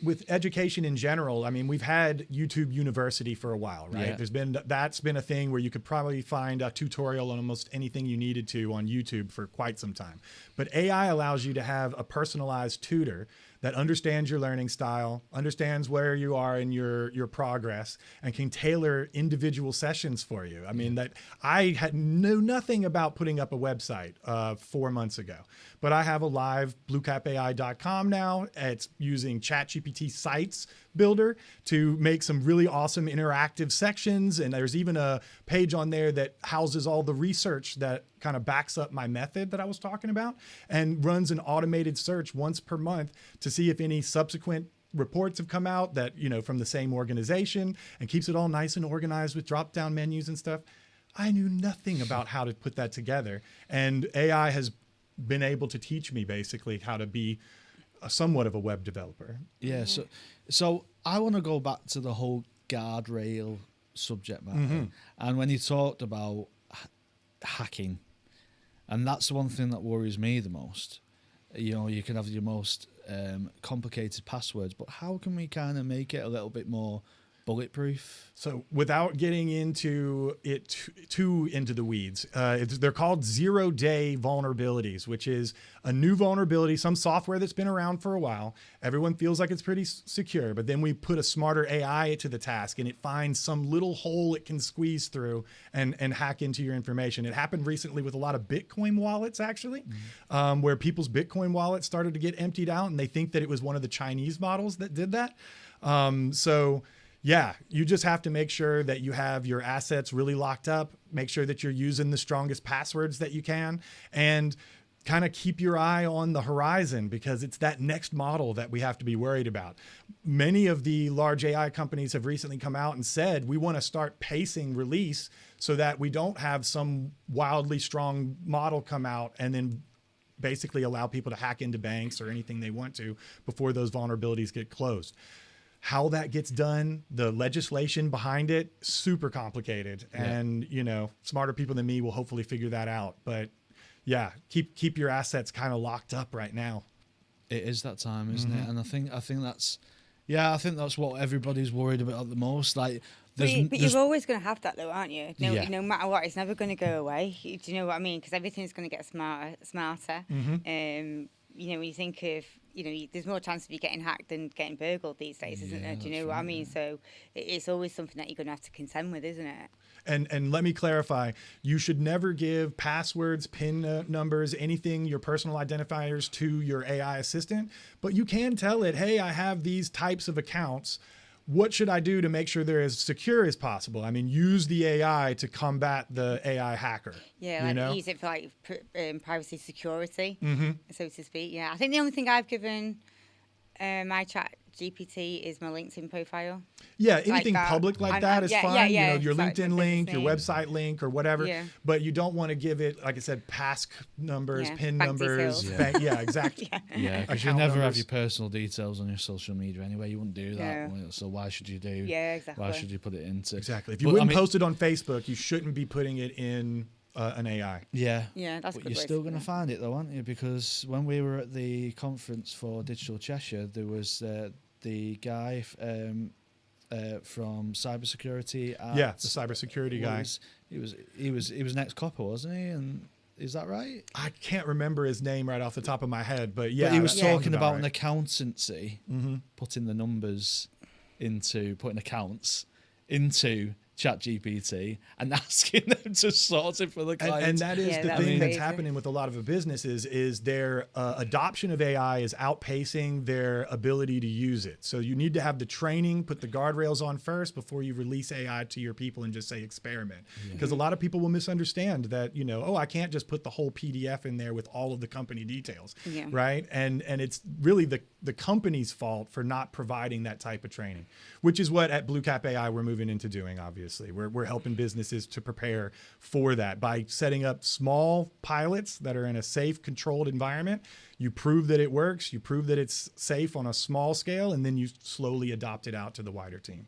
With education in general, I mean, we've had YouTube University for a while, right? Yeah. That's been a thing where you could probably find a tutorial on almost anything you needed to on YouTube for quite some time. But AI allows you to have a personalized tutor that understands your learning style, understands where you are in your progress, and can tailor individual sessions for you. I mean, that I knew nothing about putting up a website 4 months ago, but I have a live bluecapai.com now. It's using ChatGPT Sites Builder to make some really awesome interactive sections. And there's even a page on there that houses all the research that kind of backs up my method that I was talking about, and runs an automated search once per month to see if any subsequent reports have come out that, you know, from the same organization, and keeps it all nice and organized with drop-down menus and stuff. I knew nothing about how to put that together. And AI has been able to teach me basically how to be somewhat of a web developer. Yeah. So I want to go back to the whole guardrail subject matter. And when you talked about hacking, and that's the one thing that worries me the most. You know, you can have your most complicated passwords, but how can we kind of make it a little bit more bulletproof? So without getting into it too into the weeds, they're called 0-day vulnerabilities, which is a new vulnerability, some software that's been around for a while. Everyone feels like it's pretty secure, but then we put a smarter AI to the task, and it finds some little hole it can squeeze through and hack into your information. It happened recently with a lot of Bitcoin wallets, actually, where people's Bitcoin wallets started to get emptied out, and they think that it was one of the Chinese models that did that. Yeah, you just have to make sure that you have your assets really locked up, make sure that you're using the strongest passwords that you can, and kind of keep your eye on the horizon, because it's that next model that we have to be worried about. Many of the large AI companies have recently come out and said, we want to start pacing release so that we don't have some wildly strong model come out and then basically allow people to hack into banks or anything they want to before those vulnerabilities get closed. How that gets done, the legislation behind it, super complicated. And, you know, smarter people than me will hopefully figure that out. But yeah, keep your assets kind of locked up right now. It is that time, isn't it? And I think that's what everybody's worried about the most. Like, but you're always going to have that, though, aren't you? No matter what, it's never going to go away. Do you know what I mean? Because everything's going to get smarter. You know, when you think of, you know, there's more chance of you getting hacked than getting burgled these days, isn't there? Do you know what I mean? So it's always something that you're going to have to contend with, isn't it? And let me clarify, you should never give passwords, PIN numbers, anything, your personal identifiers to your AI assistant, but you can tell it, hey, I have these types of accounts. What should I do to make sure they're as secure as possible? I mean, use the AI to combat the AI hacker. Yeah, like use it for like privacy security, so to speak. Yeah, I think the only thing I've given my chat GPT is my LinkedIn profile. Yeah, anything like public like that is fine. Yeah, you know, your LinkedIn link, your website link, or whatever. Yeah. But you don't want to give it, like I said, pass numbers, PIN bank numbers. Exactly. Because you never have your personal details on your social media anyway. You wouldn't do that. Yeah. So why should you do? Yeah, exactly. Why should you put it into? Exactly. If you wouldn't post it on Facebook, you shouldn't be putting it in an AI. Yeah, that's but good. You're still going to find it though, aren't you? Because when we were at the conference for Digital Cheshire, there was the guy from Cybersecurity. The Cybersecurity guy. He was an ex-copper, wasn't he? And is that right? I can't remember his name right off the top of my head, but yeah. But he was talking about an accountancy, putting the numbers into, putting accounts into ChatGPT and asking them to sort it for the client. And that is the thing that's happening with a lot of businesses is their adoption of AI is outpacing their ability to use it. So you need to have the training, put the guardrails on first before you release AI to your people and just say experiment. Because a lot of people will misunderstand that, you know, I can't just put the whole PDF in there with all of the company details, right? And it's really the company's fault for not providing that type of training, which is what at Blue Cap AI we're moving into doing, obviously. We're helping businesses to prepare for that by setting up small pilots that are in a safe, controlled environment. You prove that it works, you prove that it's safe on a small scale, and then you slowly adopt it out to the wider team.